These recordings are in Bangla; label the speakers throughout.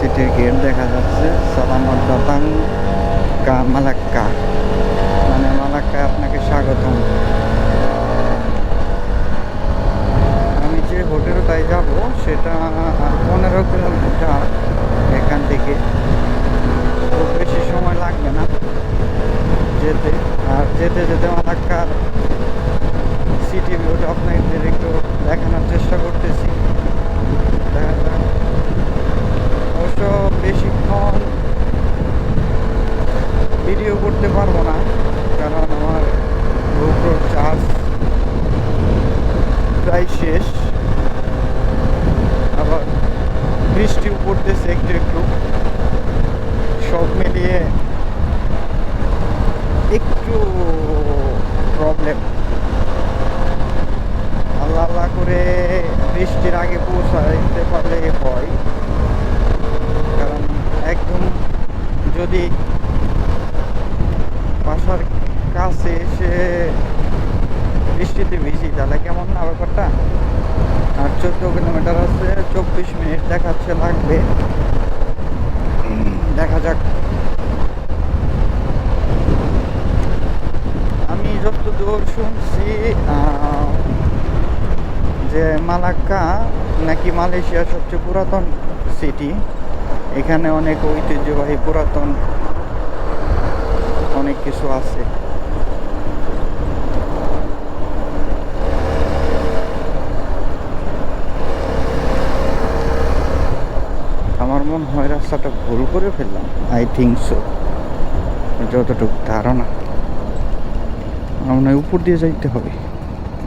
Speaker 1: সিটির গেট দেখা যাচ্ছে। সালামাত দাতাং কা মালাক্কা, মানে মালাক্কায় আপনাকে স্বাগতম। আমি যে হোটেলটায় যাব সেটা 15 কিলোমিটার এখান থেকে, খুব বেশি সময় লাগবে না যেতে। আর যেতে যেতে মালাক্কার সিটি ভিউটা আপনাদের একটু দেখানোর চেষ্টা করতেছি। দেখা যাক, অবশ্য বেশিক্ষণ ভিডিও করতে পারবো না, কারণ আমার গোপ্রোর চার্জ প্রায় শেষ। আবার বৃষ্টিও পড়তেছে একটু একটু, সব মিলিয়ে একটু প্রবলেম। আল্লাহ আল্লাহ করে বৃষ্টির আগে পৌঁছাইতে পারলে হয়, কারণ একদম যদি বাসার কাছে এসে বৃষ্টিতে ভিজি তাহলে কেমন না ব্যাপারটা। আর 14 কিলোমিটার আছে, 24 মিনিট দেখাচ্ছে লাগবে। দেখা যাক। আমি যতদূর শুনছি যে মালাক্কা নাকি মালয়েশিয়ার সবচেয়ে পুরাতন সিটি। এখানে অনেক ঐতিহ্যবাহী পুরাতন অনেক কিছু আছে। আমার মনে হয় রাস্তাটা ভুল করে ফেললাম, আই থিঙ্ক সো, যতটুকু ধারণা। আমার মনে হয় উপর দিয়ে যাইতে হবে।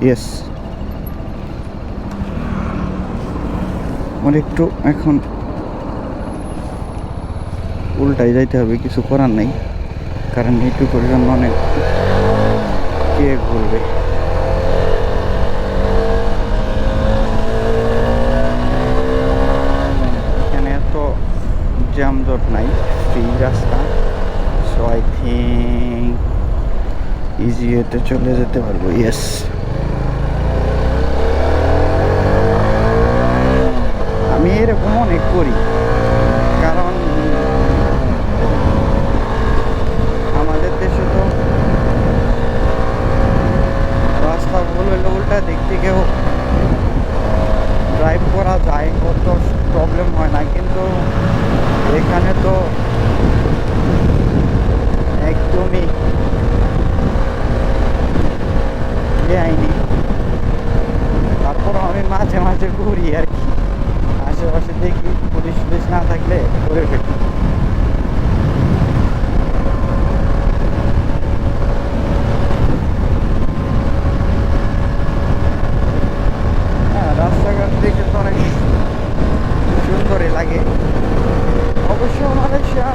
Speaker 1: ইয়েস, আমার একটু এখন উল্টাই যাইতে হবে, কিছু করার নাই, কারণ এইটুকুর জন্য অনেক কে ঘুরবে। এখানে এত জ্যামজট নাই, ফ্রি রাস্তা। সো আই থিঙ্ক ইজি ওয়েতে চলে যেতে পারবো। ইয়েস, আমি এরকম অনেক করি, কারণ আমাদের দেশে তো রাস্তা ভুল হইলে উল্টা দিক থেকেও ড্রাইভ করা যায়, কত প্রবলেম হয় না। কিন্তু এখানে তো একদমই আইনি। তারপর আমি মাঝে মাঝে ঘুরি আর কি, আশেপাশে দেখি পুলিশ টুলিশ না থাকলে করে ফেলি। হ্যাঁ, রাস্তাঘাট দেখে তো অনেক সুন্দরই লাগে। অবশ্য মালয়েশিয়া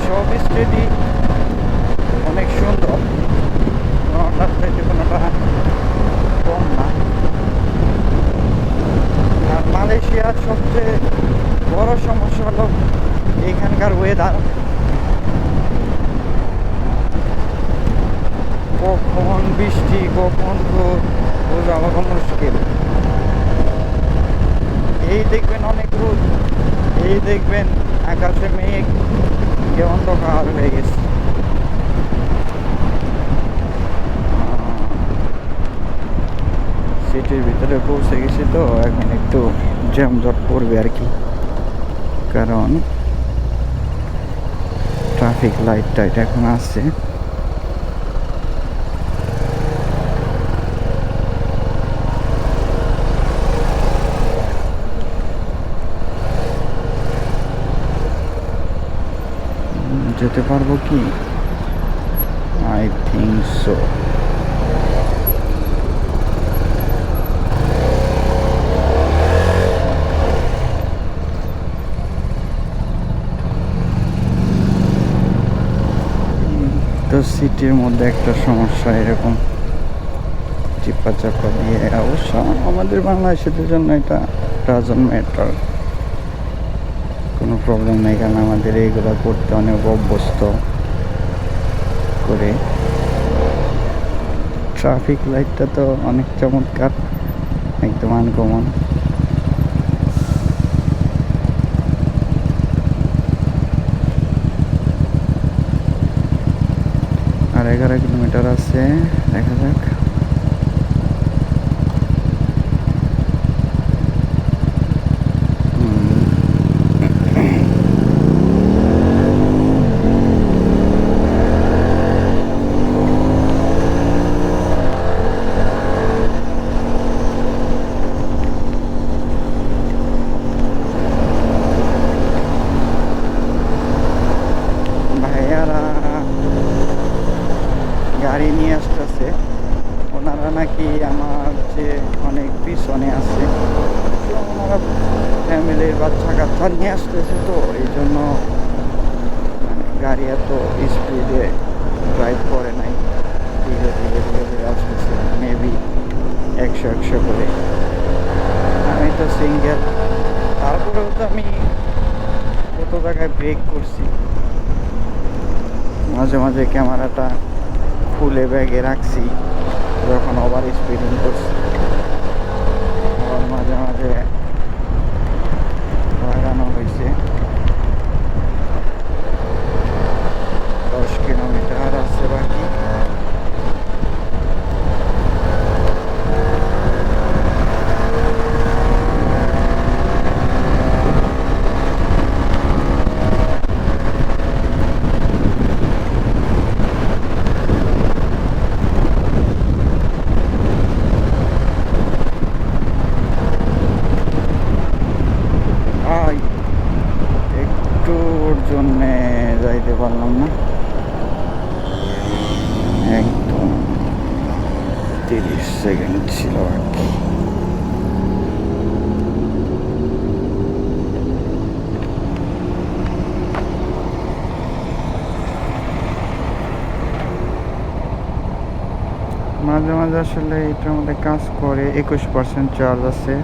Speaker 1: সব স্টেটই অনেক সুন্দর, কোনোটার চাইতে কোনোটা কম না। আর মালয়েশিয়ার সবচেয়ে বড় সমস্যা হলো এখানকার ওয়েদার। কখন বৃষ্টি কখন রোদ বোঝা আবার মুশকিল। এই দেখবেন অনেক রোদ, এই দেখবেন আকাশে মেঘ কে অন্ধকার হয়ে গেছে। সিটির ভিতরে পৌঁছে গেছি তো এখন একটু জ্যামজট পড়বে আর কি, কারণ ট্রাফিক লাইট টাইট এখন আছে। যেতে পারবো কি? I think so. তো সিটির মধ্যে একটা সমস্যা এরকম চিপা চাপা দিয়ে, অবশ্য আমাদের বাংলাদেশিদের জন্য এটা ডাজন্ট ম্যাটার, কোনো প্রবলেম নেই, কারণ আমাদের এইগুলো করতে অনেক অভ্যস্ত করে। ট্রাফিক লাইটটা তো অনেক চমৎকার, একদম আনকমন। 11 কিলোমিটার আছে, দেখা যাক। ভাইয়ারা গাড়ি নিয়ে আসতেছে, ওনারা নাকি আমার যে অনেক পিছনে আছে, ওনারা ফ্যামিলির বাচ্চা কাচ্চা নিয়ে আসতেছে, তো এই জন্য গাড়ি এত স্পিডে ড্রাইভ করে নাই, ধীরে ধীরে ধীরে ধীরে আসতেছে, মেবি 100 করে। আমি তো সিঙ্গেল, তারপরেও তো আমি কত জায়গায় ব্রেক করছি, মাঝে মাঝে ক্যামেরাটা খুলে ব্যাগে রাখছি যখন ওভার স্পিডিং করছি, আবার মাঝে মাঝে লাগানো হয়েছে। 10 কিলোমিটার আছে বাকি। একটুর জন্যে যাইতে পারলাম না, একদম 30 সেকেন্ড ছিল আর কি। মাঝে মাঝে আসলে এটার মধ্যে কাজ করে, 21% চার্জ আছে।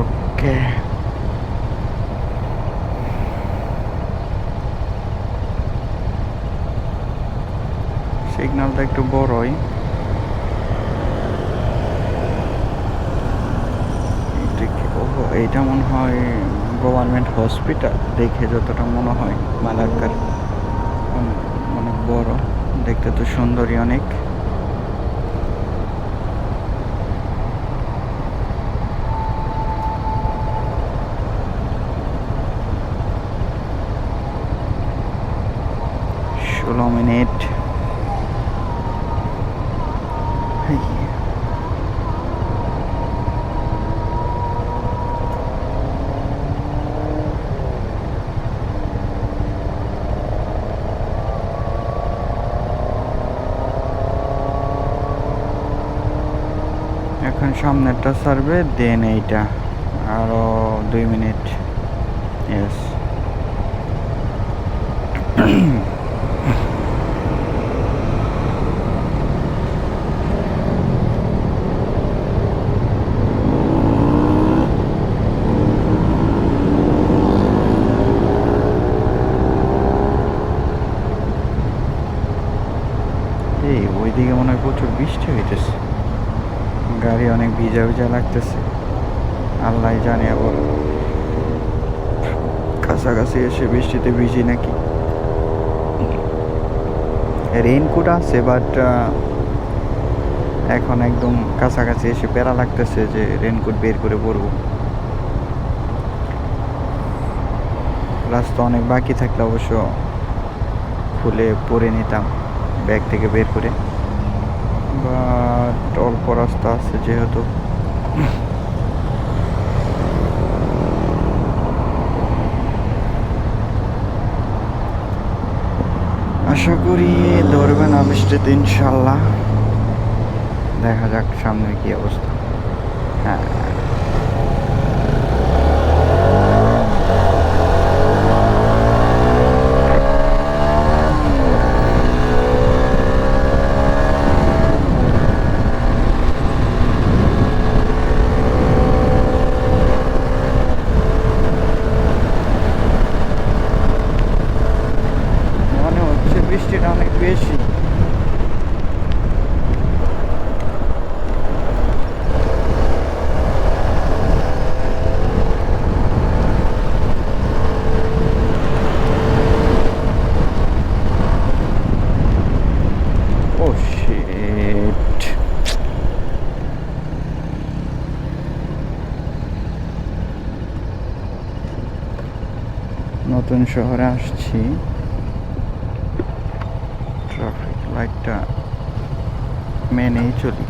Speaker 1: ওকে, সিগন্যালটা একটু বড়ই। এইটা মনে হয় গভর্নমেন্ট হসপিটাল, দেখে যতটা মনে হয় মালাক্কার, অনেক বড়, দেখতে তো সুন্দরী অনেক। মিনিট এখন সামনেরটা সার্ভে, দেন এইটা আরো 2 মিনিট। ইয়েস, ওইদিকে মনে হয় প্রচুর বৃষ্টি হইতেছে, গাড়ি অনেক ভিজা ভিজা লাগতেছে, আল্লাহ জানে আবার কাছাকাছি এসে বৃষ্টিতে ভিজি নাকি। রেইনকোট আছে, বাট এখন একদম কাছাকাছি এসে প্যারা লাগতেছে যে রেইনকোট বের করে পরবো। রাস্তা অনেক বাকি থাকলে অবশ্য খুলে পরে নিতাম ব্যাগ থেকে বের করে, বাট অল্প রাস্তা আছে যেহেতু। আশা করি ধরবে না বৃষ্টিতে ইনশাল্লাহ, দেখা যাক সামনে কি অবস্থা। হ্যাঁ, বৃষ্টিটা অনেক বেশি। নতুন শহরে আসছি, ট্রাফিক লাইটটা মেনেই চলি।